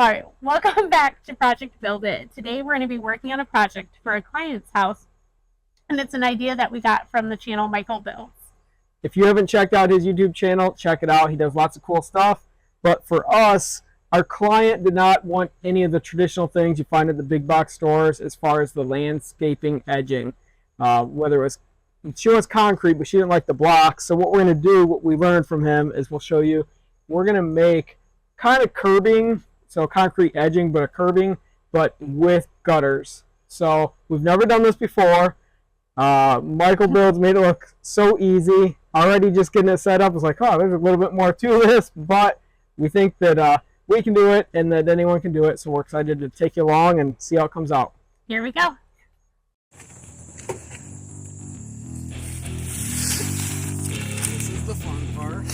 All right, welcome back to Project Build It. Today we're going to be working on a project for a client's house, and it's an idea that we got from the channel Michael Builds. If you haven't checked out his YouTube channel, check it out. He does lots of cool stuff. But for us, our client did not want any of the traditional things you find at the big box stores as far as the landscaping edging. Whether it was, she wants concrete, but she didn't like the blocks. So what we're going to do, what we learned from him, is we'll show you, we're going to make kind of curbing, so concrete edging, but a curbing, but with gutters. So we've never done this before. Michael Builds made it look so easy. Already just getting it set up was like, oh, there's a little bit more to this, but we think that we can do it and that anyone can do it. So we're excited to take you along and see how it comes out. Here we go. This is the fun part.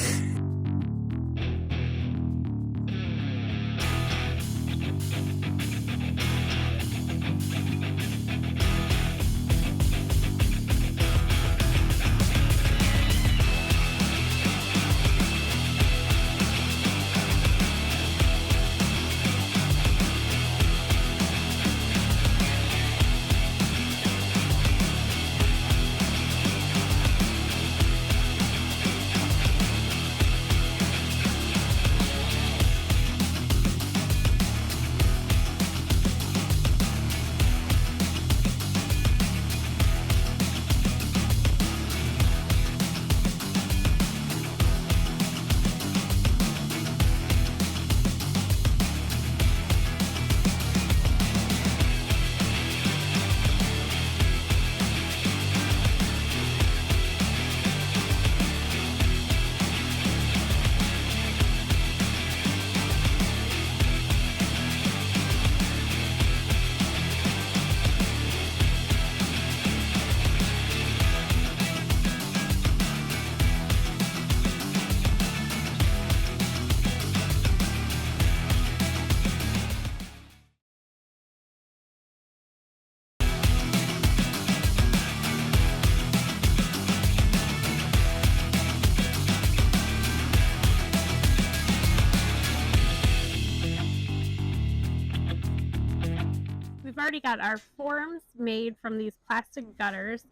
We've already got our forms made from these plastic gutters.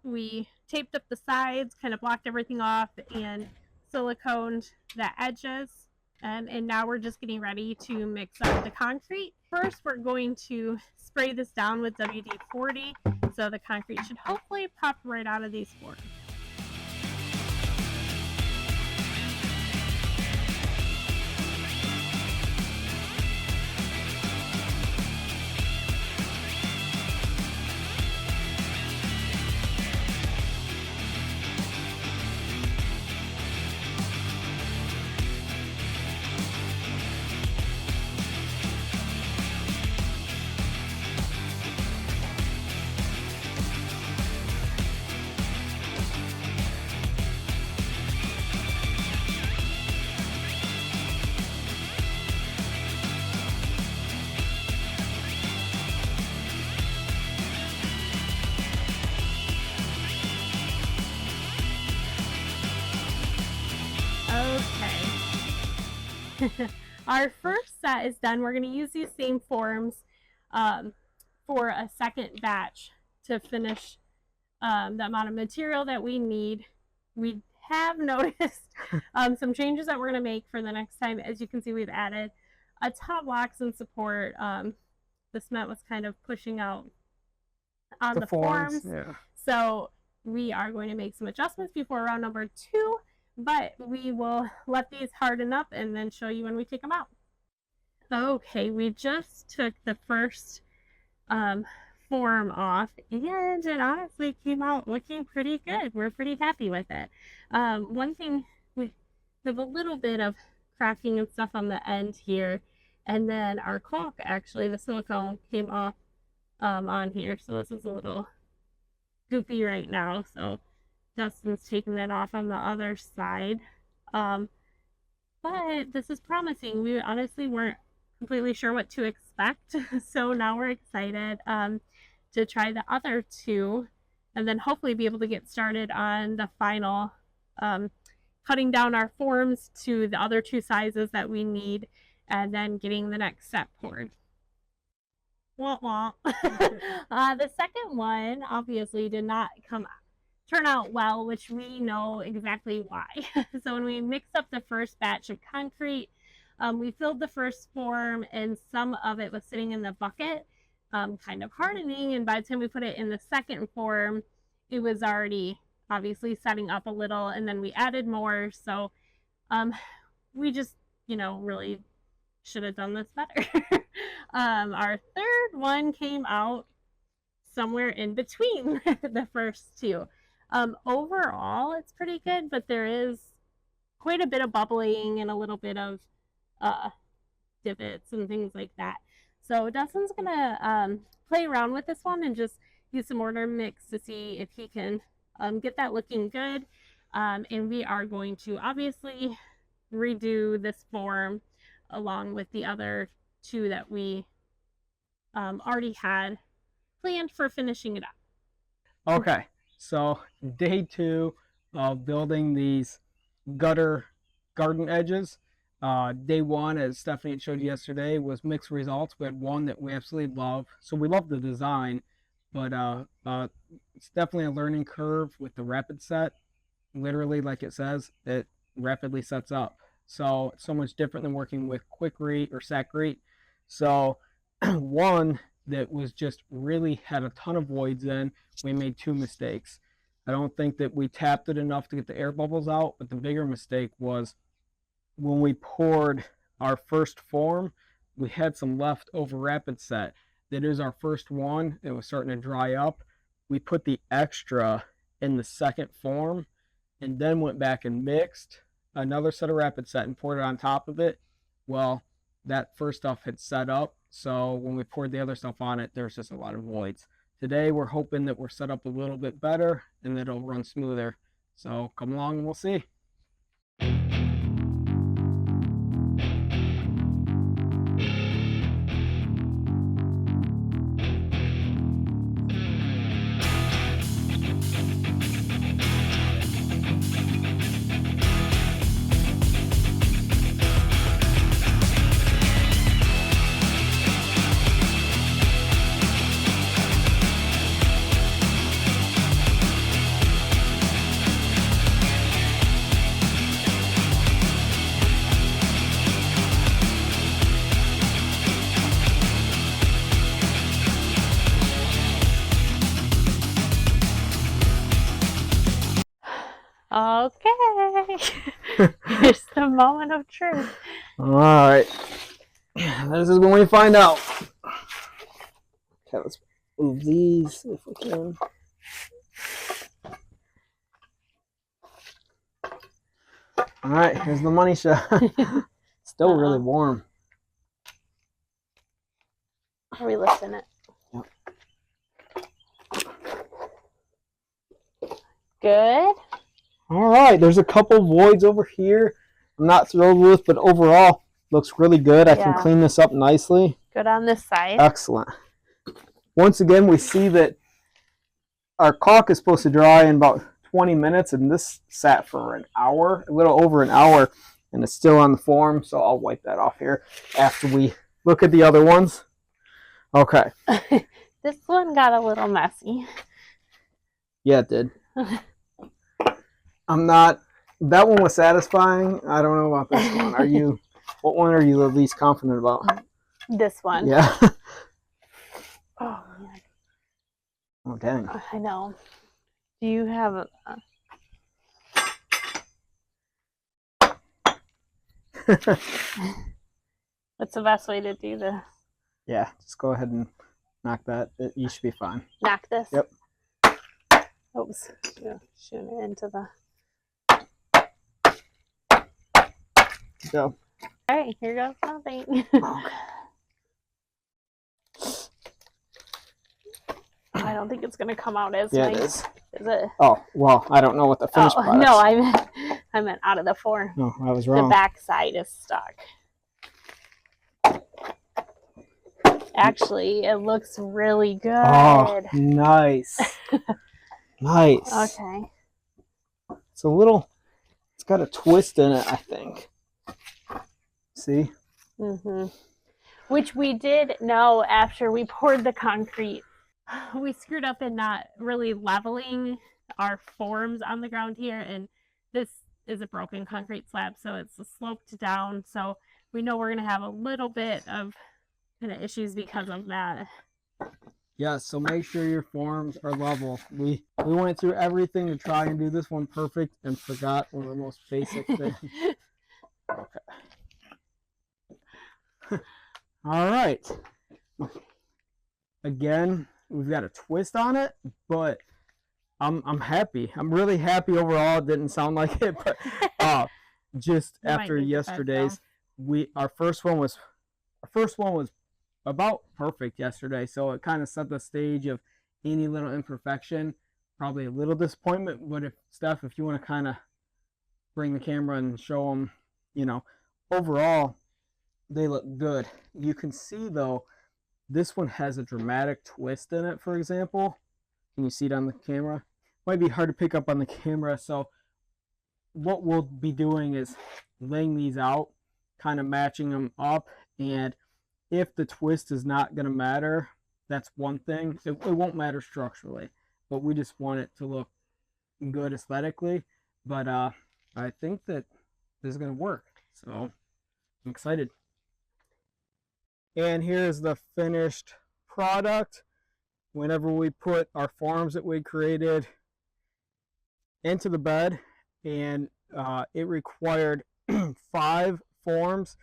We taped up the sides, kind of blocked everything off, and siliconed the edges. And now we're just getting ready to mix up the concrete. First, we're going to spray this down with WD-40, so the concrete should hopefully pop right out of these forms. Our first set is done. We're going to use these same forms for a second batch to finish the amount of material that we need. We have noticed some changes that we're going to make for the next time. As you can see, we've added a ton of blocks and support. The cement was kind of pushing out on the forms. Yeah. So we are going to make some adjustments before round number 2. But we will let these harden up and then show you when we take them out. Okay, we just took the first form off, and it honestly came out looking pretty good. We're pretty happy with it. One thing, we have a little bit of cracking and stuff on the end here, and then our caulk, actually, the silicone came off on here, so this is a little goofy right now. So Justin's taking it off on the other side. But this is promising. We honestly weren't completely sure what to expect. So now we're excited to try the other two and then hopefully be able to get started on the final cutting down our forms to the other two sizes that we need, and then getting the next set poured. Wah, wah. The second one obviously did not turn out well, which we know exactly why. So when we mixed up the first batch of concrete, we filled the first form and some of it was sitting in the bucket, kind of hardening, and by the time we put it in the second form, it was already obviously setting up a little, and then we added more. So we just, really should have done this better. Our third one came out somewhere in between the first two. Overall, it's pretty good, but there is quite a bit of bubbling and a little bit of divots and things like that. So Dustin's gonna play around with this one and just use some mortar mix to see if he can get that looking good. And we are going to obviously redo this form along with the other two that we already had planned for finishing it up. Okay, so day 2 of building these gutter garden edges. Day 1, as Stephanie had showed you yesterday, was mixed results. We had one that we absolutely love. So we love the design, but it's definitely a learning curve with the rapid set. Literally, like it says, it rapidly sets up. So it's so much different than working with Quikrete or Sacrete. So one that was just really had a ton of voids in, we made 2 mistakes. I don't think that we tapped it enough to get the air bubbles out, but the bigger mistake was when we poured our first form, we had some leftover rapid set. That is our first one. It was starting to dry up. We put the extra in the second form and then went back and mixed another set of rapid set and poured it on top of it. Well, that first stuff had set up, so when we poured the other stuff on it, there's just a lot of voids. Today we're hoping that we're set up a little bit better and that it'll run smoother. So come along and we'll see. Okay. Here's the moment of truth. All right. This is when we find out. Okay, let's move these if we can. All right, here's the money shot. Still really warm. Are we lifting it? Yep. Good. All right, there's a couple voids over here I'm not thrilled with, but overall looks really good. I can clean this up nicely. Good on this side. Excellent. Once again, we see that our caulk is supposed to dry in about 20 minutes, and this sat for an hour, a little over an hour, and it's still on the form, so I'll wipe that off here after we look at the other ones. Okay. This one got a little messy. Yeah, it did. That one was satisfying. I don't know about this one. What one are you the least confident about? This one. Yeah. Oh, man. Oh, dang. I know. Do you have a... What's the best way to do this? Yeah, just go ahead and knock that. You should be fine. Knock this? Yep. Oops. Yeah, shooting it into the... Go. All right, here goes nothing. Okay. I don't think it's going to come out as Yeah, nice. it is. Is it? Oh, well, I don't know what the finished product is. No, I meant out of the form. Oh, I was wrong. The back side is stuck. Actually, it looks really good. Oh, nice. Nice. Okay. It's got a twist in it, I think. See? Mm-hmm. Which we did know after we poured the concrete. We screwed up in not really leveling our forms on the ground here, and this is a broken concrete slab, so it's sloped down. So we know we're going to have a little bit of kind of issues because of that. Yeah, so make sure your forms are level. We went through everything to try and do this one perfect and forgot one of the most basic things. Okay. All right. Again, we've got a twist on it, but I'm happy. I'm really happy overall. It didn't sound like it, but just after yesterday's, our first one was about perfect yesterday, so it kind of set the stage of any little imperfection, probably a little disappointment. But if Steph, if you want to kind of bring the camera and show them, you know, overall they look good. You can see though, this one has a dramatic twist in it. For example, can you see it on the camera? Might be hard to pick up on the camera. So what we'll be doing is laying these out, kind of matching them up, and if the twist is not going to matter, that's one thing. It won't matter structurally, but we just want it to look good aesthetically. But I think that this is going to work, so I'm excited. And here's the finished product. Whenever we put our forms that we created into the bed, and it required 5 forms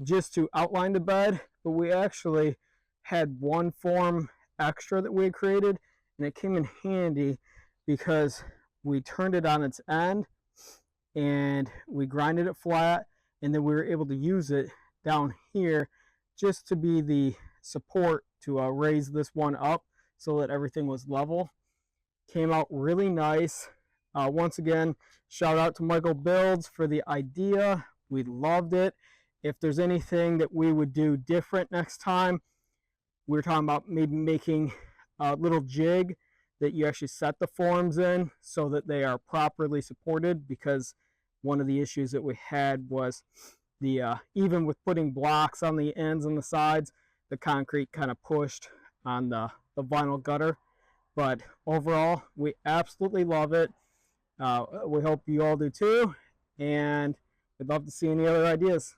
just to outline the bed, but we actually had 1 form extra that we had created, and it came in handy because we turned it on its end and we grinded it flat, and then we were able to use it down here just to be the support to raise this one up so that everything was level. Came out really nice. Once again, shout out to Michael Builds for the idea. We loved it. If there's anything that we would do different next time, we were talking about maybe making a little jig that you actually set the forms in so that they are properly supported, because one of the issues that we had was the even with putting blocks on the ends and the sides, the concrete kind of pushed on the vinyl gutter. But overall, we absolutely love it. We hope you all do too, and we'd love to see any other ideas.